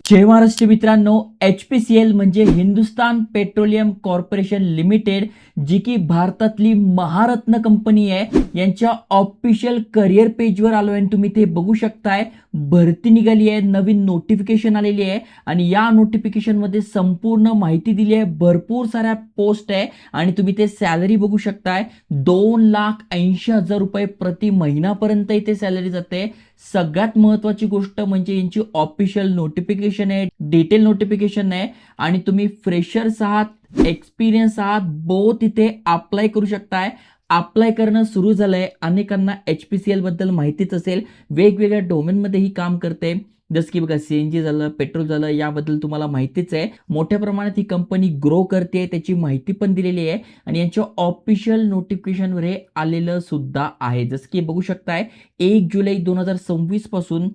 जय महाराष्ट्र मित्रांनो, HPCL म्हणजे Hindustan petroleum corporation limited, जी की भारतातली महारत्न कंपनी आहे, यांच्या ऑफिशियल करिअर पेजवर आलो आहे. तुम्ही ते बघू शकताय, भरती निघाली आहे, नवीन नोटिफिकेशन आलेली आहे आणि या नोटिफिकेशन मध्ये संपूर्ण माहिती दिली आहे. भरपूर साऱ्या पोस्ट आहे आणि तुम्ही ते सॅलरी बघू शकताय. 2,80,000 रुपये प्रति महिन्यापर्यंत इथे सॅलरी जाते. सगळ्यात महत्त्वाची गोष्ट म्हणजे यांची ऑफिशियल नोटिफिकेशन आहे, डिटेल नोटिफिकेशन आहे आणि तुम्ही फ्रेशर्स आहात, एक्सपिरियन्स आहात, बोथ इथे अप्लाय करू शकताय. अप्लाय करणं सुरू झालंय. अनेकांना HPCL बद्दल माहितीच असेल, वेगवेगळ्या डोमेनमध्ये ही काम करते. जसं की बघा, CNG झालं, पेट्रोल झालं, याबद्दल तुम्हाला माहितीच आहे. मोठ्या प्रमाणात ही कंपनी ग्रो करते, त्याची माहिती पण दिलेली आहे आणि यांच्या ऑफिशियल नोटिफिकेशनवर हे आलेलं सुद्धा आहे. जसं की बघू शकताय, 1 जुलै 2026 पासून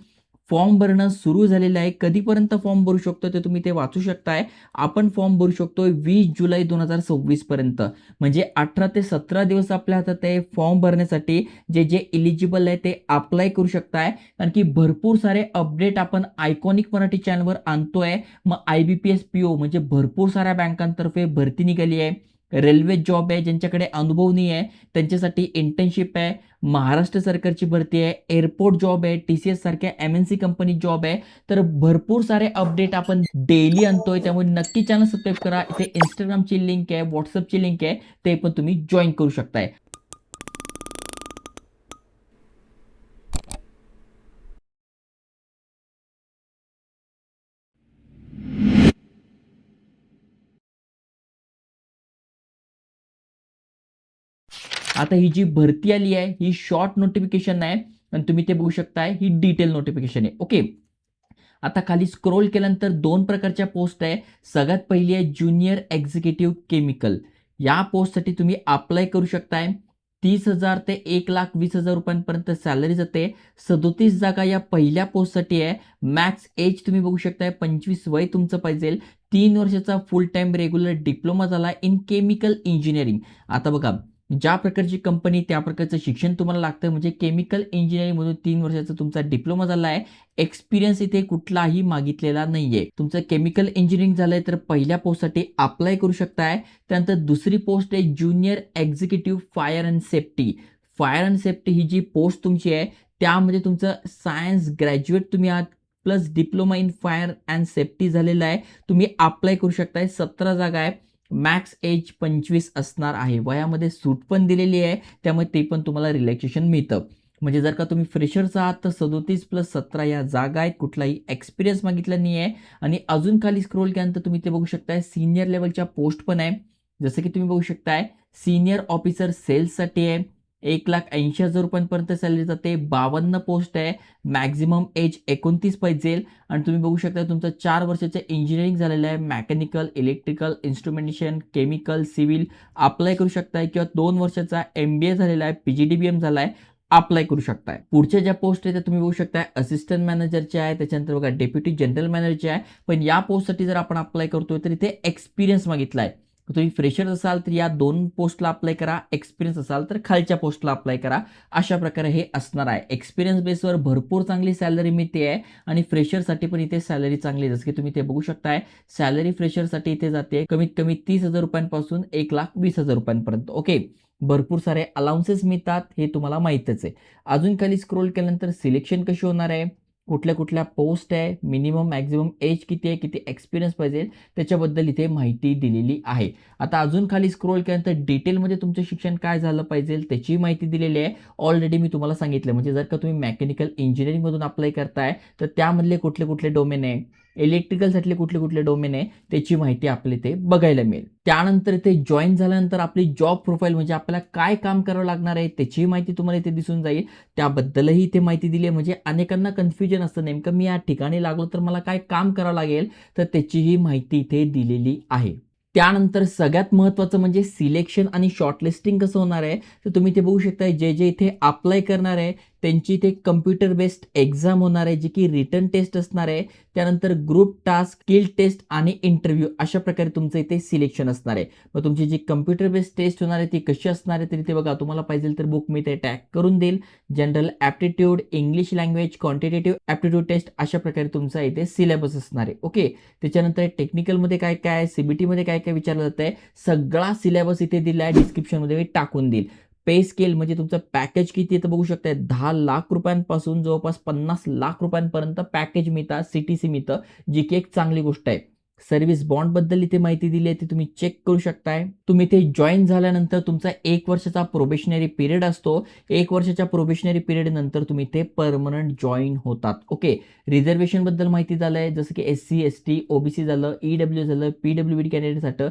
फॉर्म भरणं सुरू झालेलं आहे. कधीपर्यंत फॉर्म भरू शकतो ते तुम्ही ते वाचू शकताय. आपण फॉर्म भरू शकतोय 20 जुलै 2026 पर्यंत. म्हणजे 18 ते 17 दिवस आपल्या हातात आहे फॉर्म भरण्यासाठी. जे जे इलिजिबल आहे ते अप्लाय करू शकताय. कारण की भरपूर सारे अपडेट आपण आयकॉनिक मराठी चॅनलवर आणतोय. मग IBPS PO म्हणजे भरपूर साऱ्या बँकांतर्फे भरती निघाली आहे. रेल्वे जॉब आहे, ज्यांच्याकडे अनुभव नाही आहे त्यांच्यासाठी इंटर्नशिप आहे. महाराष्ट्र सरकारची भरती आहे, एअरपोर्ट जॉब आहे, TCS सारख्या MNC कंपनी जॉब आहे. तर भरपूर सारे अपडेट आपण डेली आणतोय, त्यामुळे नक्की चॅनल सबस्क्राईब करा. इथे इंस्टाग्रामची लिंक आहे, व्हॉट्सअपची लिंक आहे, ते पण तुम्ही जॉईन करू शकताय. आता ही जी भरती आली आहे ही शॉर्ट नोटिफिकेशन आहे आणि तुम्ही ते बघू शकताय, ही डिटेल नोटिफिकेशन आहे. ओके, आता खाली स्क्रोल केल्यानंतर दोन प्रकारच्या पोस्ट आहे. सगळ्यात पहिली आहे ज्युनियर एक्झिक्युटिव्ह केमिकल. या पोस्टसाठी तुम्ही अप्लाय करू शकताय. 30,000 ते 1,20,000 रुपयांपर्यंत सॅलरी जाते. 37 जागा या पहिल्या पोस्टसाठी आहे. मॅक्स एज तुम्ही बघू शकताय, 25 वय तुमचं पाहिजे. 3 वर्षाचा फुल टाइम रेग्युलर डिप्लोमा झाला इन केमिकल इंजिनिअरिंग. आता बघा, ज्या प्रकारची कंपनी त्या प्रकारचं शिक्षण तुम्हाला लागतं. म्हणजे केमिकल इंजिनिअरिंगमधून 3 वर्षाचा तुमचा डिप्लोमा झाला आहे. एक्सपिरियन्स इथे कुठलाही मागितलेला नाहीये. तुमचं केमिकल इंजिनिअरिंग झालंय तर पहिल्या पोस्टसाठी अप्लाय करू शकताय. त्यानंतर दुसरी पोस्ट आहे junior executive fire and safety. Fire and safety ही जी पोस्ट तुमची आहे, त्यामध्ये तुमचं सायन्स ग्रॅज्युएट तुम्ही आहात plus diploma in fire and safety झालेला आहे. तुम्ही अप्लाय करू शकताय. 17 जागा आहे. मॅक्स एज 25 असणार आहे. वयामध्ये सूट पण दिलेली आहे, त्यामुळे ते पण तुम्हाला रिलॅक्सेशन मिळतं. म्हणजे जर का तुम्ही फ्रेशर्स आहात तर 37+17 या जागा आहेत. कुठलाही एक्सपिरियन्स मागितला नाही आहे. आणि अजून खाली स्क्रोल केल्यानंतर तुम्ही ते बघू शकताय, सिनियर लेवलच्या पोस्ट पण आहे. जसं की तुम्ही बघू शकताय, सिनियर ऑफिसर सेल्ससाठी आहे. 1,80,000 रुपयांपर्यंत सॅलरी जाते. 52 पोस्ट आहे. मॅक्झिमम एज 29 पाहिजे. आणि तुम्ही बघू शकता, तुमचं 4 वर्षाचं इंजिनिअरिंग झालेलं आहे. Mechanical, electrical, instrumentation, chemical, civil apply करू शकताय. किंवा 2 वर्षाचा MBA झालेला आहे, PGDBM झाला आहे, अप्लाय करू शकताय. पुढच्या ज्या पोस्ट आहेत त्या तुम्ही बघू शकताय, असिस्टंट मॅनेजरचे आहे. त्याच्यानंतर बघा डेप्युटी जनरल मॅनेजरचे आहे. पण या पोस्टसाठी जर आपण अप्लाय करतोय तर इथे एक्सपिरियन्स मागितला आहे. तुम्ही फ्रेशर असाल तर या 2 पोस्टला अप्लाय करा. एक्सपिरियन्स असाल तर खालच्या पोस्टला अप्लाय करा. अशा प्रकारे हे असणार आहे. एक्सपिरियन्स बेसवर भरपूर चांगली सॅलरी मिळते आहे आणि फ्रेशरसाठी पण इथे सॅलरी चांगली आहे. जसं की तुम्ही ते बघू शकताय, सॅलरी फ्रेशरसाठी इथे जाते कमीत कमी 30,000 रुपयांपासून 1,20,000 रुपयांपर्यंत. ओके, भरपूर सारे अलाउन्सेस मिळतात, हे तुम्हाला माहीतच आहे. अजून खाली स्क्रोल केल्यानंतर सिलेक्शन कशी होणार आहे, कुठल्या कुठल्या पोस्ट आहे, मिनिमम मॅक्झिमम एज किती आहे, किती एक्सपिरियन्स पाहिजे, त्याच्याबद्दल इथे माहिती दिलेली आहे. आता अजून खाली स्क्रोल केल्यानंतर डिटेलमध्ये तुमचं शिक्षण काय झालं पाहिजे त्याची माहिती दिलेली आहे. ऑलरेडी मी तुम्हाला सांगितलं. म्हणजे जर का तुम्ही मेकॅनिकल इंजिनिअरिंगमधून अप्लाय करताय तर त्यामधले कुठले कुठले डोमेन आहे, इलेक्ट्रिकलसाठी कुठले कुठले डोमेन आहे, त्याची माहिती आपल्या इथे बघायला मिळेल. त्यानंतर इथे जॉईन झाल्यानंतर आपली जॉब प्रोफाईल म्हणजे आपल्याला काय काम करावं लागणार आहे त्याची माहिती तुम्हाला इथे दिसून जाईल. त्याबद्दलही इथे माहिती दिली आहे. म्हणजे अनेकांना कन्फ्युजन असतं, नेमकं मी या ठिकाणी लागलो तर मला काय काम करावं लागेल, तर त्याचीही माहिती इथे दिलेली आहे. त्यानंतर सगळ्यात महत्त्वाचं म्हणजे सिलेक्शन आणि शॉर्टलिस्टिंग कसं होणार आहे, तर तुम्ही ते बघू शकता. जे जे इथे अप्लाय करणार आहे त्यांची ते कम्प्युटर बेस्ड एक्झाम होणार आहे, जी की रिटन टेस्ट असणार आहे. त्यानंतर ग्रुप टास्क, स्किल टेस्ट आणि इंटरव्ह्यू अशा प्रकारे तुमचं इथे सिलेक्शन असणार आहे. मग तुमची जी कम्प्युटर बेस्ड टेस्ट होणार आहे ती कशी असणार आहे, तर इथे बघा तुम्हाला पाहिजे तर बुक मी ते टॅग करून देईल. General aptitude, English language, quantitative aptitude test अशा प्रकारे तुमचा इथे सिलेबस असणार आहे. ओके. त्याच्यानंतर टेक्निकलमध्ये काय काय आहे, सीबीटीमध्ये काय काय विचारलं जात आहे, सगळा सिलेबस इथे दिला आहे. डिस्क्रिप्शनमध्ये मी टाकून देईल. पे स्केल म्हणजे तुमचं पॅकेज किती आहे तर बघू शकताय. 10 लाख रुपयांपासून जवळपास 50 लाख रुपयांपर्यंत पॅकेज मिळतात, सीटीसी मिळतं, जी की एक चांगली गोष्ट आहे. सर्व्हिस बॉन्डबद्दल इथे माहिती दिली आहे, ती तुम्ही चेक करू शकताय. तुम्ही इथे जॉईन झाल्यानंतर तुमचा 1 वर्षाचा प्रोबेशनरी पिरियड असतो. 1 वर्षाच्या प्रोबेशनरी पिरियड नंतर तुम्ही ते परमनंट जॉईन होतात. ओके. रिझर्वेशन बद्दल माहिती झालंय, जसं की एससी, एसटी, ओबीसी झालं, ईडब्ल्यू झालं, पीडब्ल्यूबीडी कॅन्डिडेटसाठी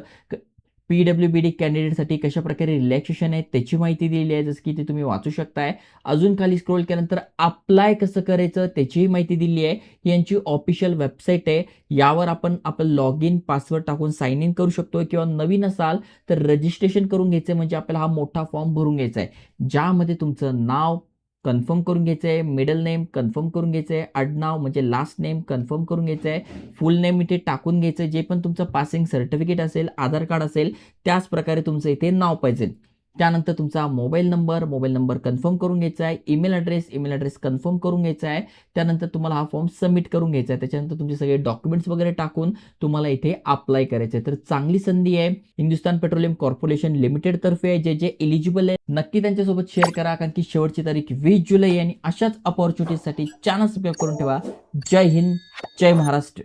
कॅन्डिडेटसाठी कशा प्रकारे रिलॅक्सेशन आहे त्याची माहिती दिलेली आहे, जसं की ते तुम्ही वाचू शकताय. अजून खाली स्क्रोल केल्यानंतर अप्लाय कसं करायचं त्याचीही माहिती दिली आहे. ही यांची ऑफिशियल वेबसाईट आहे. यावर आपण आपलं लॉग इन पासवर्ड टाकून साइन इन करू शकतो, किंवा नवीन असाल तर रजिस्ट्रेशन करून घ्यायचं, म्हणजे आपल्याला हा मोठा फॉर्म भरून घ्यायचा आहे, ज्यामध्ये तुमचं नाव कन्फर्म करून घ्यायचं आहे, मिडल नेम कन्फर्म करून घ्यायचं आहे, आडनाव म्हणजे लास्ट नेम कन्फर्म करून घ्यायचं आहे, फुल नेम इथे टाकून घ्यायचं आहे, जे पण तुमचं पासिंग सर्टिफिकेट असेल, आधार कार्ड असेल त्याच प्रकारे तुमचं इथे नाव पाहिजे. त्यानंतर तुमचा मोबाईल नंबर कन्फर्म करून घ्यायचा आहे, ईमेल ॲड्रेस कन्फर्म करून घ्यायचा आहे. त्यानंतर तुम्हाला हा फॉर्म सबमिट करून घ्यायचा आहे. त्याच्यानंतर तुमचे सगळे डॉक्युमेंट्स वगैरे टाकून तुम्हाला इथे अप्लाय करायचं आहे. तर चांगली संधी आहे. हिंदुस्तान पेट्रोलियम कॉर्पोरेशन लिमिटेड तर्फे आहे. जे जे एलिजिबल आहे नक्की त्यांच्यासोबत शेअर करा, कारण की शेवटची तारीख 20 जुलै आहे. आणि अशाच अपॉर्च्युनिटीसाठी चॅनल सबस्क्राईब करून ठेवा. जय हिंद, जय महाराष्ट्र.